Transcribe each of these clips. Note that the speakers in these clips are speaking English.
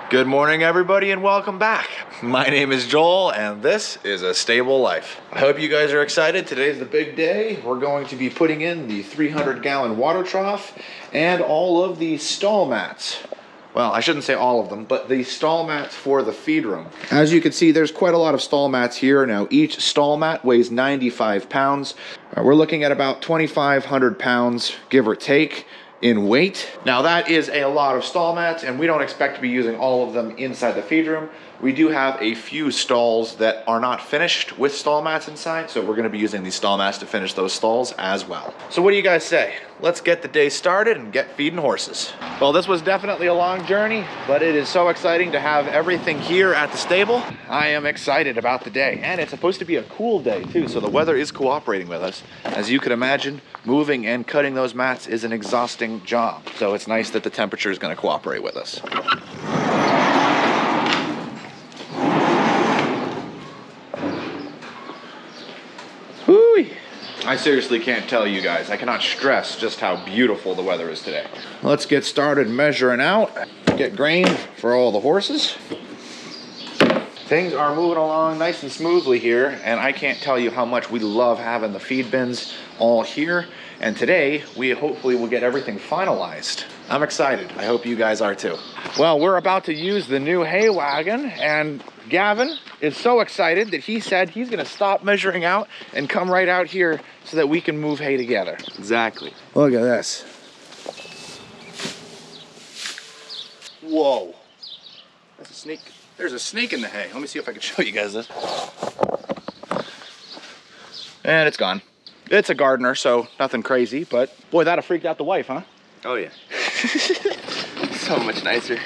Good morning, everybody, and welcome back. My name is Joel, and this is A Stable Life. I hope you guys are excited. Today's the big day. We're going to be putting in the 300-gallon water trough and all of the stall mats. Well, I shouldn't say all of them, but the stall mats for the feed room. As you can see, there's quite a lot of stall mats here. Now, each stall mat weighs 95 pounds. We're looking at about 2,500 pounds, give or take, in weight. Now that is a lot of stall mats, and we don't expect to be using all of them inside the feed room. We do have a few stalls that are not finished with stall mats inside, so we're going to be using these stall mats to finish those stalls as well. So what do you guys say? Let's get the day started and get feeding horses. Well, this was definitely a long journey, but it is so exciting to have everything here at the stable. I am excited about the day, and it's supposed to be a cool day too, so the weather is cooperating with us. As you can imagine, moving and cutting those mats is an exhausting job, so it's nice that the temperature is going to cooperate with us. Whoo! I seriously can't tell you guys. I cannot stress just how beautiful the weather is today. Let's get started measuring out, get grain for all the horses. Things are moving along nice and smoothly here, and I can't tell you how much we love having the feed bins all here. And today, we hopefully will get everything finalized. I'm excited. I hope you guys are too. Well, we're about to use the new hay wagon, and Gavin is so excited that he said he's gonna stop measuring out and come right out here so that we can move hay together. Exactly. Look at this. Whoa. That's a snake. There's a snake in the hay. Let me see if I can show you guys this. And it's gone. It's a gardener, so nothing crazy, but boy, that'd have freaked out the wife, huh? Oh yeah. So much nicer.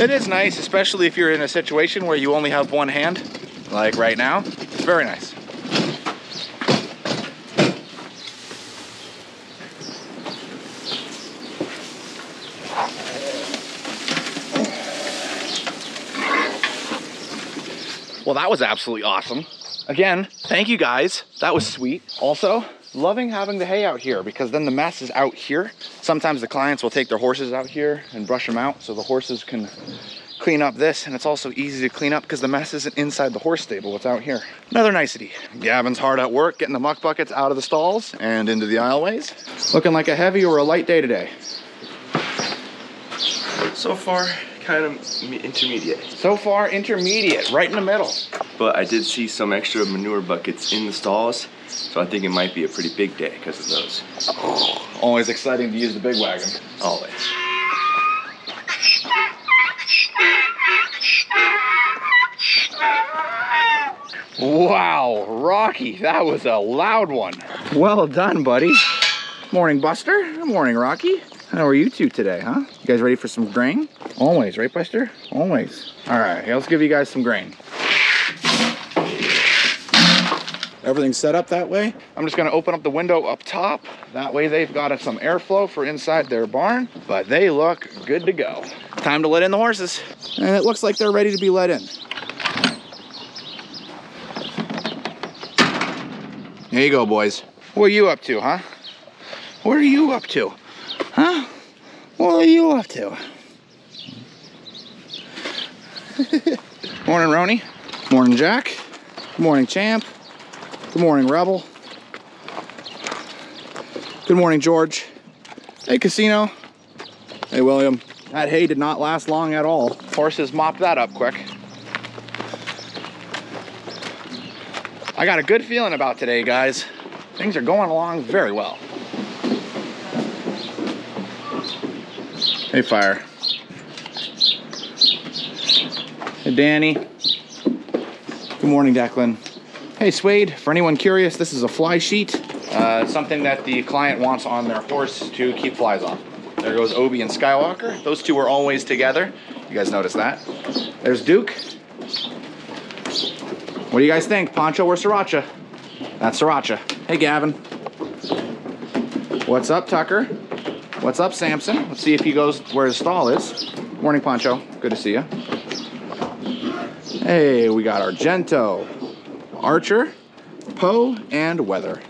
It is nice, especially if you're in a situation where you only have one hand, like right now. It's very nice. Well, that was absolutely awesome. Again, thank you guys. That was sweet. Also, loving having the hay out here because then the mess is out here. Sometimes the clients will take their horses out here and brush them out so the horses can clean up this, and it's also easy to clean up because the mess isn't inside the horse stable, it's out here. Another nicety. Gavin's hard at work getting the muck buckets out of the stalls and into the aisleways. Looking like a heavy or a light day today? So far, kind of intermediate. So far, intermediate, right in the middle. But I did see some extra manure buckets in the stalls, so I think it might be a pretty big day because of those. Oh, always exciting to use the big wagon. Always. Wow, Rocky, that was a loud one. Well done, buddy. Morning, Buster. Morning, Rocky. How are you two today, huh? You guys ready for some grain? Always, right, Buster? Always. All right, let's give you guys some grain. Everything's set up that way. I'm just gonna open up the window up top. That way they've got some airflow for inside their barn, but they look good to go. Time to let in the horses. And it looks like they're ready to be let in. There you go, boys. What are you up to, huh? What are you up to? Huh? What are you up to? Morning, Roni. Morning, Jack. Good morning, Champ. Good morning, Rebel. Good morning, George. Hey, Casino. Hey, William. That hay did not last long at all. Horses mopped that up quick. I got a good feeling about today, guys. Things are going along very well. Hey, Fire. Hey, Danny. Good morning, Declan. Hey, Suede. For anyone curious, this is a fly sheet. Something that the client wants on their horse to keep flies off. There goes Obi and Skywalker. Those two are always together. You guys notice that. There's Duke. What do you guys think, Poncho or Sriracha? That's Sriracha. Hey, Gavin. What's up, Tucker? What's up, Samson? Let's see if he goes where his stall is. Morning, Poncho. Good to see you. Hey, we got Argento, Archer, Poe, and Weather.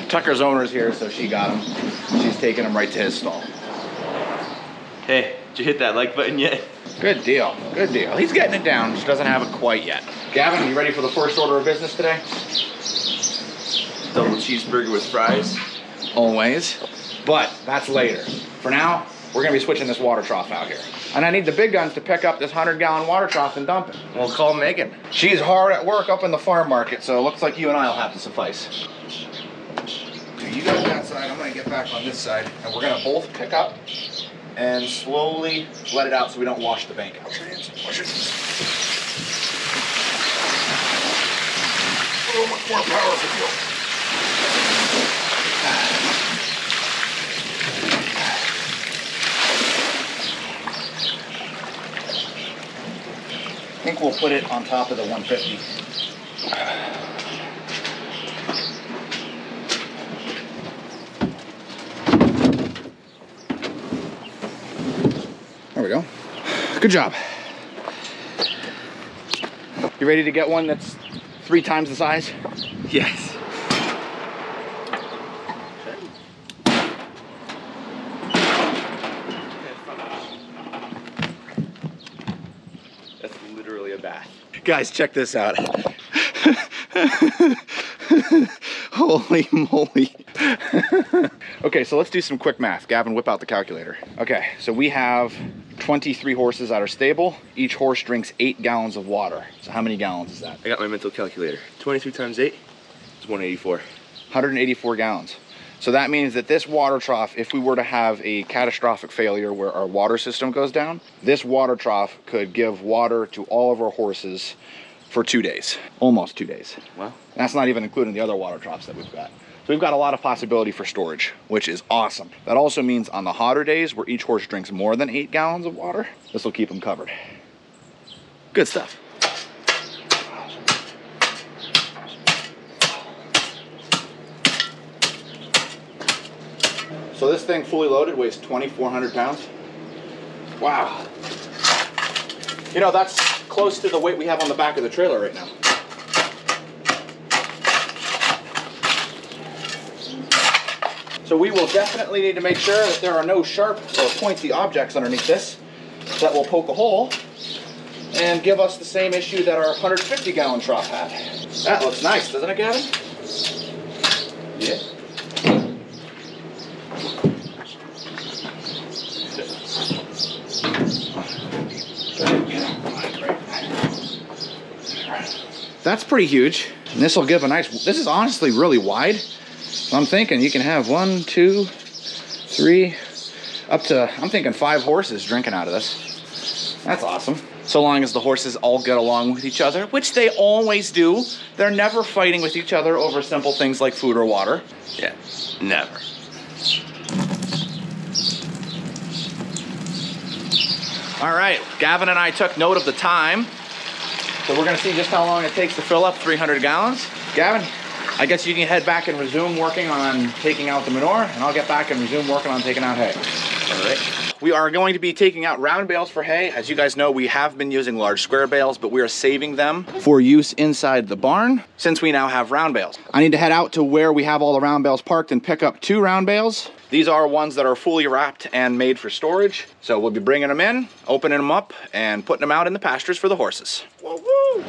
Tucker's owner's here, so she got him. She's taking him right to his stall. Hey, did you hit that like button yet? Good deal, good deal. He's getting it down, just doesn't have it quite yet. Gavin, you ready for the first order of business today? Double cheeseburger with fries. Always, but that's later. For now, we're gonna be switching this water trough out here. And I need the big guns to pick up this 100-gallon water trough and dump it. We'll call Megan. She's hard at work up in the farm market, so it looks like you and I'll have to suffice. Okay, you go to that side, I'm gonna get back on this side, and we're gonna both pick up and slowly let it out so we don't wash the bank out. Wash your hands, wash your hands. Oh, much more power for you. I think we'll put it on top of the 150. There we go. Good job. You ready to get one that's 3 times the size? Yes. That's literally a bath. Guys, check this out. Holy moly. Okay, so let's do some quick math. Gavin, whip out the calculator. Okay, so we have 23 horses at our stable. Each horse drinks 8 gallons of water. So how many gallons is that? I got my mental calculator. 23 times 8 is 184. 184 gallons. So that means that this water trough, if we were to have a catastrophic failure where our water system goes down, this water trough could give water to all of our horses for 2 days, almost 2 days. Wow. And that's not even including the other water troughs that we've got. So we've got a lot of possibility for storage, which is awesome. That also means on the hotter days where each horse drinks more than 8 gallons of water, this will keep them covered. Good stuff. So this thing fully loaded weighs 2,400 pounds. Wow. You know, that's close to the weight we have on the back of the trailer right now. So we will definitely need to make sure that there are no sharp or pointy objects underneath this that will poke a hole and give us the same issue that our 150-gallon trough had. That looks nice, doesn't it, Gavin? Yeah. That's pretty huge. And this will give a nice, this is honestly really wide. So I'm thinking you can have 1, 2, 3, up to, I'm thinking 5 horses drinking out of this. That's awesome. So long as the horses all get along with each other, which they always do. They're never fighting with each other over simple things like food or water. Yeah, never. All right, Gavin and I took note of the time. So we're gonna see just how long it takes to fill up 300 gallons. Gavin, I guess you can head back and resume working on taking out the manure, and I'll get back and resume working on taking out hay. All right. We are going to be taking out round bales for hay. As you guys know, we have been using large square bales, but we are saving them for use inside the barn since we now have round bales. I need to head out to where we have all the round bales parked and pick up 2 round bales. These are ones that are fully wrapped and made for storage. So we'll be bringing them in, opening them up, and putting them out in the pastures for the horses. Woo-woo!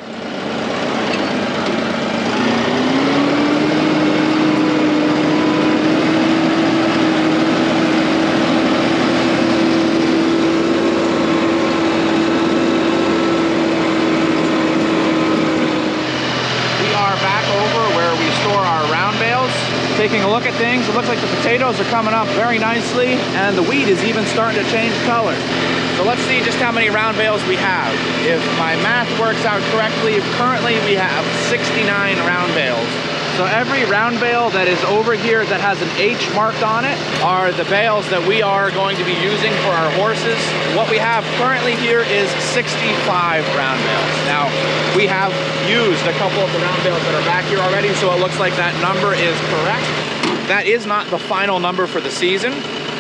Taking a look at things, it looks like the potatoes are coming up very nicely and the wheat is even starting to change color. So let's see just how many round bales we have. If my math works out correctly, currently we have 69 round bales. So every round bale that is over here that has an H marked on it are the bales that we are going to be using for our horses. What we have currently here is 65 round bales. Now, we have used a couple of the round bales that are back here already, so it looks like that number is correct. That is not the final number for the season.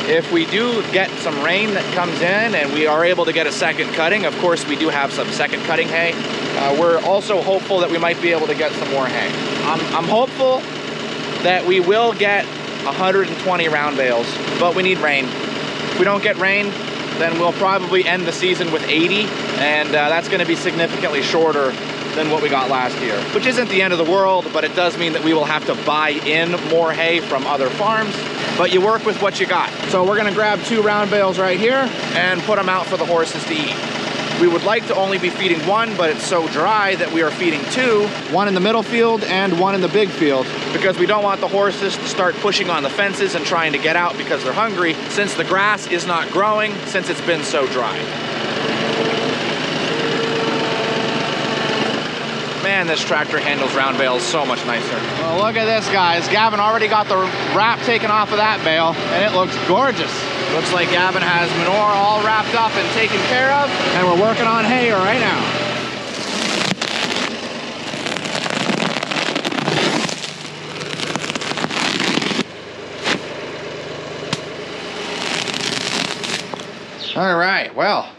If we do get some rain that comes in and we are able to get a second cutting, of course we do have some second cutting hay. We're also hopeful that we might be able to get some more hay. I'm hopeful, that we will get 120 round bales, but we need rain. If we don't get rain, then we'll probably end the season with 80, and that's going to be significantly shorter than what we got last year, which isn't the end of the world, but it does mean that we will have to buy in more hay from other farms, but you work with what you got. So we're gonna grab 2 round bales right here and put them out for the horses to eat. We would like to only be feeding 1, but it's so dry that we are feeding 2, 1 in the middle field and 1 in the big field, because we don't want the horses to start pushing on the fences and trying to get out because they're hungry, since the grass is not growing, since it's been so dry. Man, this tractor handles round bales so much nicer. Well, look at this, guys. Gavin already got the wrap taken off of that bale, and it looks gorgeous. Looks like Gavin has manure all wrapped up and taken care of, and we're working on hay right now. All right, well,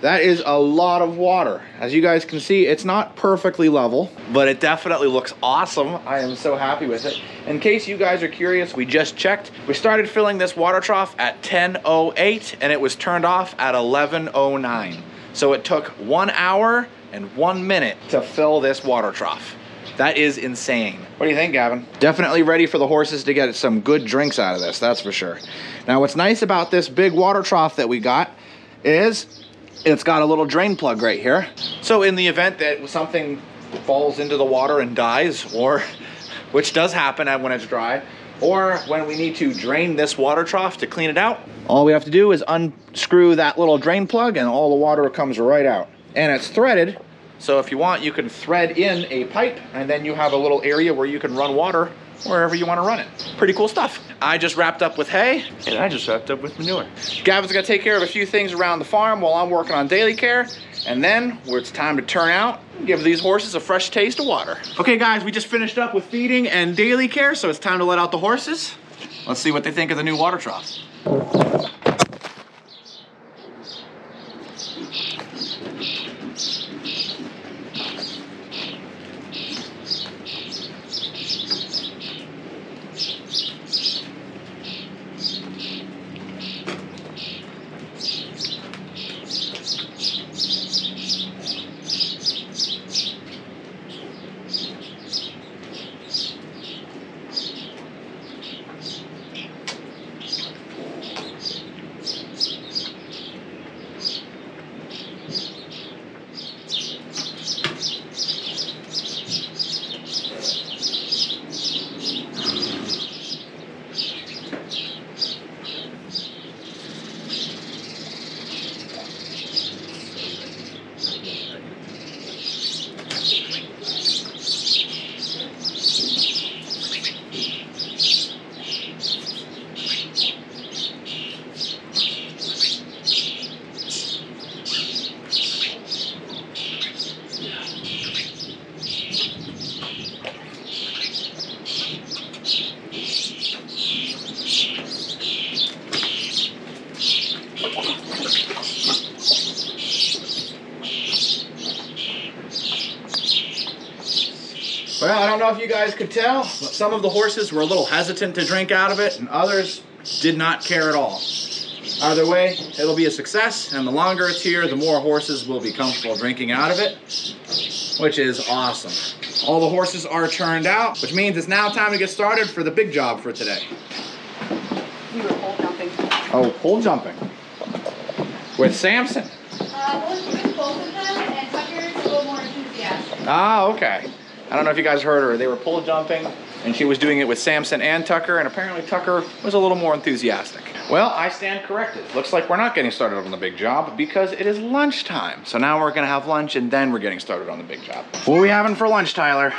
that is a lot of water. As you guys can see, it's not perfectly level, but it definitely looks awesome. I am so happy with it. In case you guys are curious, we just checked. We started filling this water trough at 10:08 and it was turned off at 11:09. So it took 1 hour and 1 minute to fill this water trough. That is insane. What do you think, Gavin? Definitely ready for the horses to get some good drinks out of this, that's for sure. Now, what's nice about this big water trough that we got is it's got a little drain plug right here. So in the event that something falls into the water and dies, or which does happen when it's dry, or when we need to drain this water trough to clean it out, all we have to do is unscrew that little drain plug and all the water comes right out. And it's threaded, so if you want, you can thread in a pipe and then you have a little area where you can run water wherever you want to run it. Pretty cool stuff. I just wrapped up with hay. And I just wrapped up with manure. Gavin's gonna take care of a few things around the farm while I'm working on daily care. And then it's time to turn out and give these horses a fresh taste of water. Okay guys, we just finished up with feeding and daily care, so it's time to let out the horses. Let's see what they think of the new water trough. Well, I don't know if you guys could tell, but some of the horses were a little hesitant to drink out of it, and others did not care at all. Either way, it'll be a success, and the longer it's here, the more horses will be comfortable drinking out of it, which is awesome. All the horses are turned out, which means it's now time to get started for the big job for today. We were pole jumping. Oh, pole jumping. With Samson. With both of them, and Tucker's a little more enthusiastic. Ah, okay. I don't know if you guys heard her. They were pole jumping, and she was doing it with Samson and Tucker, and apparently Tucker was a little more enthusiastic. Well, I stand corrected. Looks like we're not getting started on the big job because it is lunchtime. So now we're gonna have lunch, and then we're getting started on the big job. What are we having for lunch, Tyler?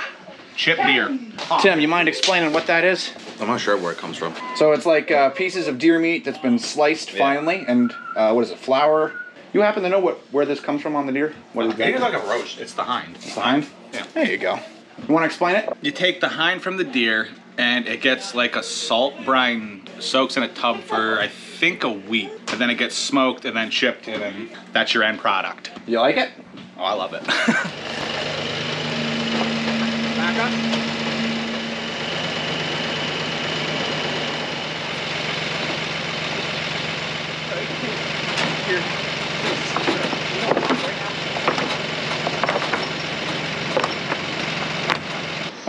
Chip beer. Tim, you mind explaining what that is? I'm not sure where it comes from. So it's like pieces of deer meat that's been sliced finely, and what is it, flour? You happen to know where this comes from on the deer? What is I think it's like a roast. It's the hind. It's the hind? Yeah. There you go. You want to explain it? You take the hind from the deer, and it gets like a salt brine, soaks in a tub for, I think, a week. And then it gets smoked and then chipped, and then that's your end product. You like it? Oh, I love it. Back up.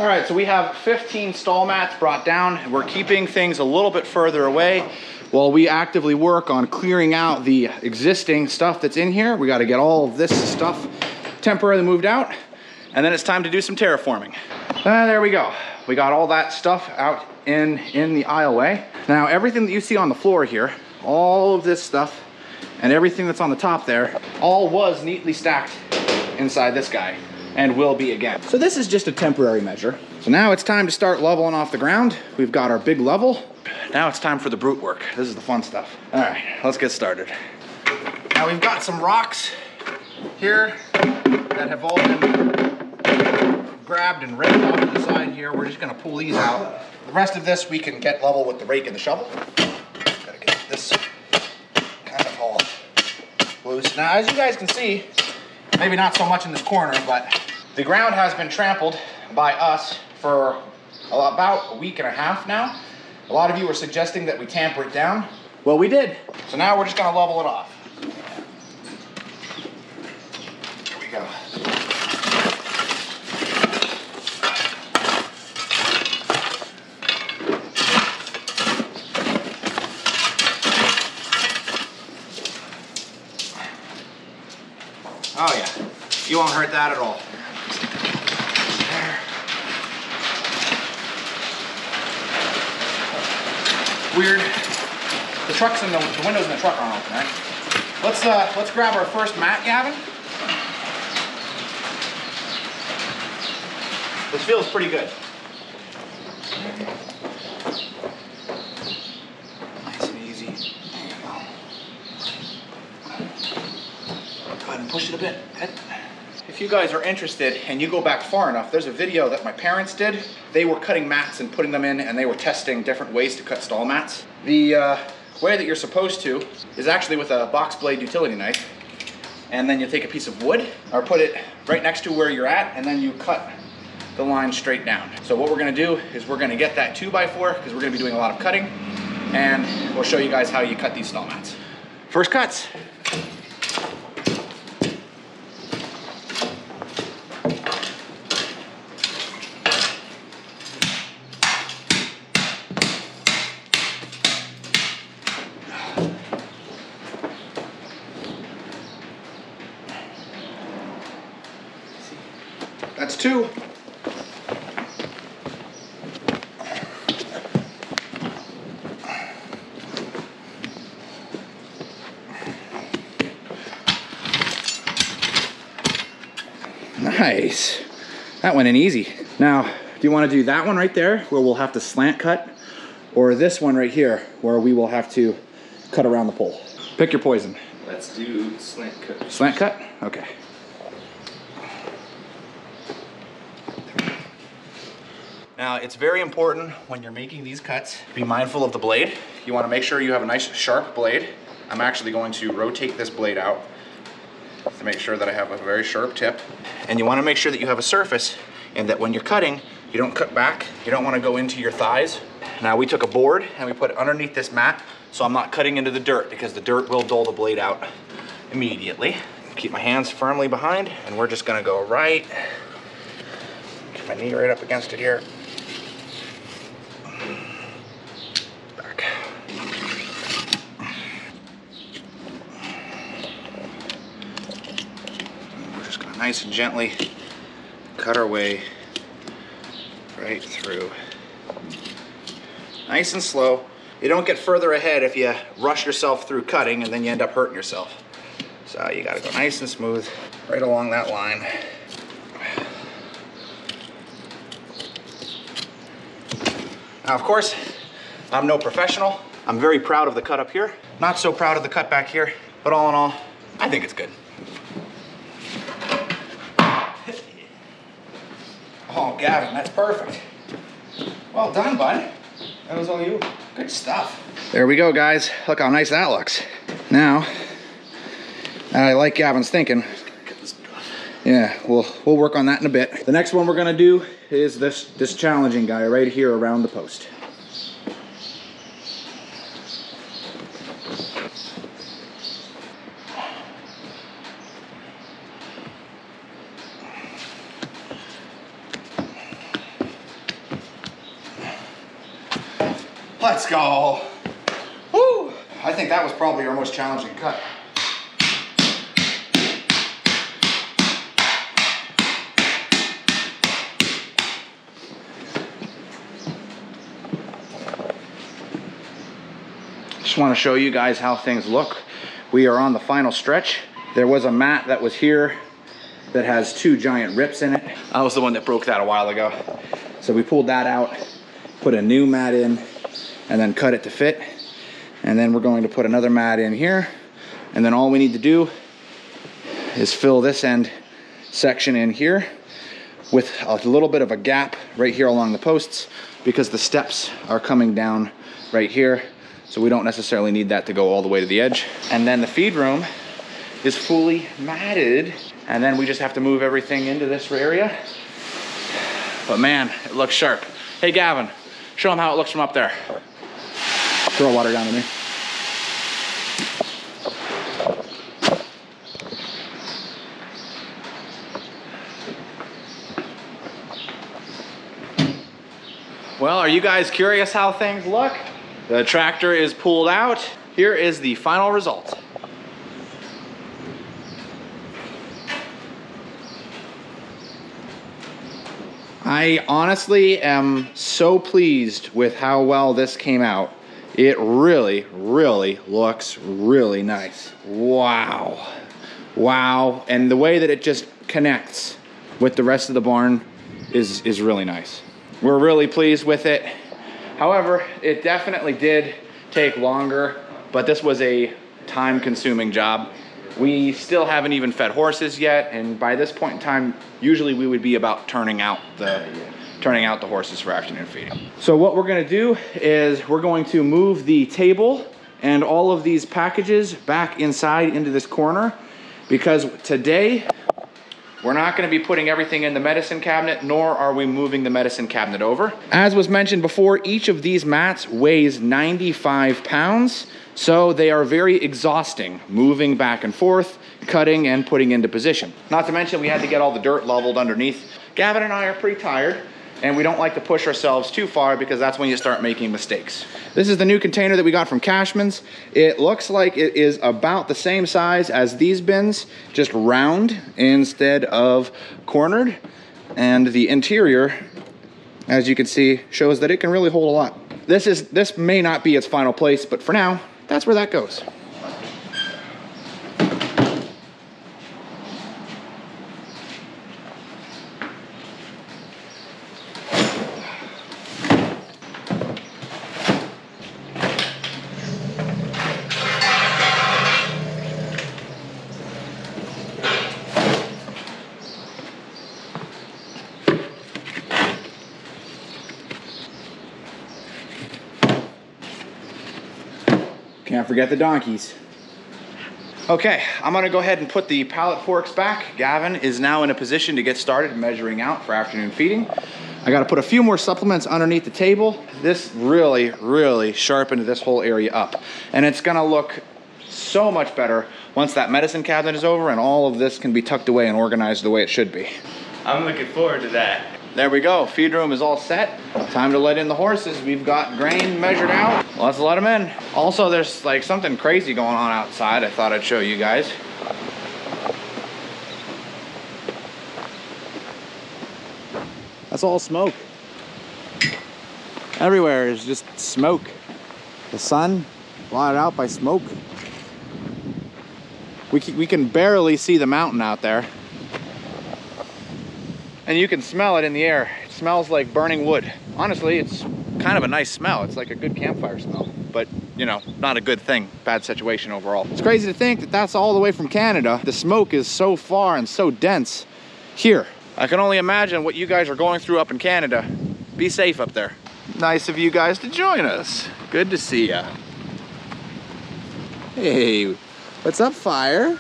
All right, so we have 15 stall mats brought down. We're keeping things a little bit further away while we actively work on clearing out the existing stuff that's in here. We got to get all of this stuff temporarily moved out, and then it's time to do some terraforming. There we go. We got all that stuff out in the aisleway. Now, everything that you see on the floor here, all of this stuff and everything that's on the top there, all was neatly stacked inside this guy and will be again. So this is just a temporary measure. So now it's time to start leveling off the ground. We've got our big level. Now it's time for the brute work. This is the fun stuff. All right, let's get started. Now we've got some rocks here that have all been grabbed and raked off to the side here. We're just gonna pull these out. The rest of this we can get level with the rake and the shovel. Gotta get this kind of all loose. Now, as you guys can see, maybe not so much in this corner, but the ground has been trampled by us for about a week and a half now. A lot of you were suggesting that we tamper it down. Well, we did. So now we're just gonna level it off. Here we go. Oh yeah, you won't hurt that at all. Weird. The trucks and the windows in the truck aren't open, right? Let's grab our first mat, Gavin. This feels pretty good. Nice and easy. There you go. Go ahead and push it a bit. Good. If you guys are interested and you go back far enough, there's a video that my parents did. They were cutting mats and putting them in, and they were testing different ways to cut stall mats. The way that you're supposed to is actually with a box blade utility knife, and then you take a piece of wood or put it right next to where you're at, and then you cut the line straight down. So what we're gonna do is we're gonna get that 2x4 because we're gonna be doing a lot of cutting, and we'll show you guys how you cut these stall mats. First cuts. That's two. Nice. That went in easy. Now, do you want to do that one right there where we'll have to slant cut, or this one right here where we will have to cut around the pole? Pick your poison. Let's do slant cut. Slant cut? Okay. Now, it's very important when you're making these cuts, be mindful of the blade. You want to make sure you have a nice sharp blade. I'm actually going to rotate this blade out to make sure that I have a very sharp tip. And you want to make sure that you have a surface and that when you're cutting, you don't cut back. You don't want to go into your thighs. Now, we took a board and we put it underneath this mat, so I'm not cutting into the dirt because the dirt will dull the blade out immediately. Keep my hands firmly behind, and we're just going to go right. Get my knee right up against it here. Back. We're just going to nice and gently cut our way right through. Nice and slow. You don't get further ahead if you rush yourself through cutting and then you end up hurting yourself. So you got to go nice and smooth right along that line. Now, of course, I'm no professional. I'm very proud of the cut up here. Not so proud of the cut back here, but all in all, I think it's good. Oh, Gavin, that's perfect. Well done, bud. That was all you. Good stuff. There we go, guys. Look how nice that looks. Now, I like Gavin's thinking. Yeah, we'll work on that in a bit. The next one we're gonna do is this challenging guy right here around the post. Let's go. Woo! I think that was probably our most challenging cut. Just want to show you guys how things look. We are on the final stretch. There was a mat that was here that has 2 giant rips in it. I was the one that broke that a while ago. So we pulled that out, put a new mat in, and then cut it to fit. And then we're going to put another mat in here. And then all we need to do is fill this end section in here with a little bit of a gap right here along the posts, because the steps are coming down right here. So we don't necessarily need that to go all the way to the edge. And then the feed room is fully matted. And then we just have to move everything into this area. But man, it looks sharp. Hey Gavin, show them how it looks from up there. Throw water down to me. Well, are you guys curious how things look? The tractor is pulled out. Here is the final result. I honestly am so pleased with how well this came out. It really, really looks really nice. Wow. Wow. And the way that it just connects with the rest of the barn is really nice. We're really pleased with it. However, it definitely did take longer, but this was a time-consuming job. We still haven't even fed horses yet, and by this point in time, usually we would be about turning out the horses for afternoon feeding. So what we're gonna do is we're going to move the table and all of these packages back inside into this corner, because today we're not going to be putting everything in the medicine cabinet, nor are we moving the medicine cabinet over. As was mentioned before, each of these mats weighs 95 pounds, so they are very exhausting, moving back and forth, cutting and putting into position. Not to mention we had to get all the dirt leveled underneath. Gavin and I are pretty tired, and we don't like to push ourselves too far, because that's when you start making mistakes. This is the new container that we got from Cashman's. It looks like it is about the same size as these bins, just round instead of cornered. And the interior, as you can see, shows that it can really hold a lot. This may not be its final place, but for now, that's where that goes. Can't forget the donkeys. Okay, I'm gonna go ahead and put the pallet forks back. Gavin is now in a position to get started measuring out for afternoon feeding. I gotta put a few more supplements underneath the table. This really, really sharpened this whole area up. And it's gonna look so much better once that medicine cabinet is over and all of this can be tucked away and organized the way it should be. I'm looking forward to that. There we go, feed room is all set. Time to let in the horses. We've got grain measured out. Let's let them in. Also, there's like something crazy going on outside. I thought I'd show you guys. That's all smoke. Everywhere is just smoke. The sun blotted out by smoke. We can barely see the mountain out there. And you can smell it in the air. It smells like burning wood. Honestly, it's kind of a nice smell. It's like a good campfire smell, but you know, not a good thing. Bad situation overall. It's crazy to think that that's all the way from Canada. The smoke is so far and so dense here. I can only imagine what you guys are going through up in Canada. Be safe up there. Nice of you guys to join us. Good to see ya. Hey, what's up, Fire?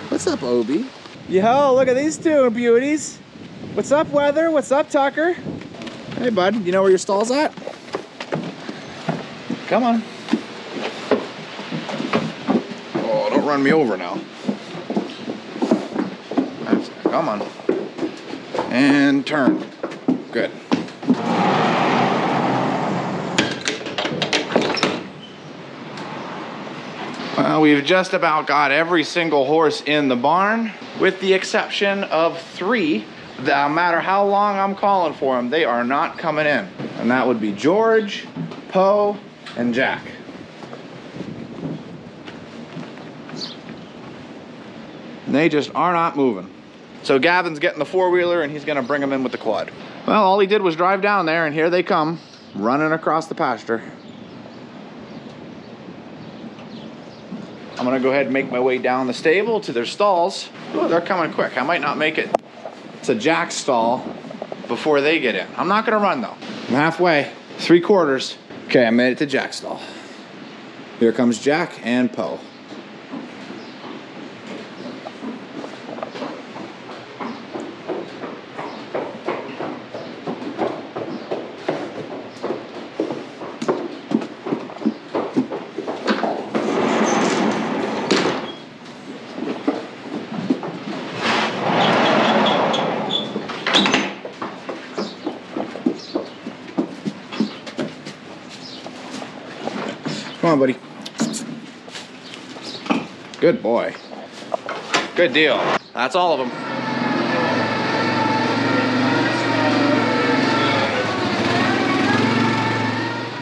What's up, Obi? Yo, look at these two beauties. What's up, Weather? What's up, Tucker? Hey, bud, you know where your stall's at? Come on. Oh, don't run me over now. Come on. And turn. Good. Well, we've just about got every single horse in the barn, with the exception of 3. No matter how long I'm calling for them, they are not coming in. And that would be George, Poe, and Jack. And they just are not moving. So Gavin's getting the 4-wheeler and he's gonna bring them in with the quad. Well, all he did was drive down there and here they come, running across the pasture. I'm gonna go ahead and make my way down the stable to their stalls. Oh, they're coming quick. I might not make it to Jack's stall before they get in. I'm not gonna run though. I'm halfway, 3/4. Okay, I made it to Jack's stall. Here comes Jack and Poe. Come on, buddy. Good boy. Good deal. That's all of them.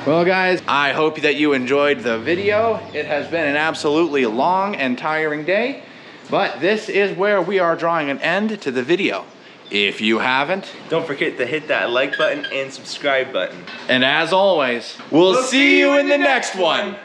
Well, guys, I hope that you enjoyed the video. It has been an absolutely long and tiring day, but this is where we are drawing an end to the video. If you haven't, Don't forget to hit that like button and subscribe button. and as always, we'll see you in the next one.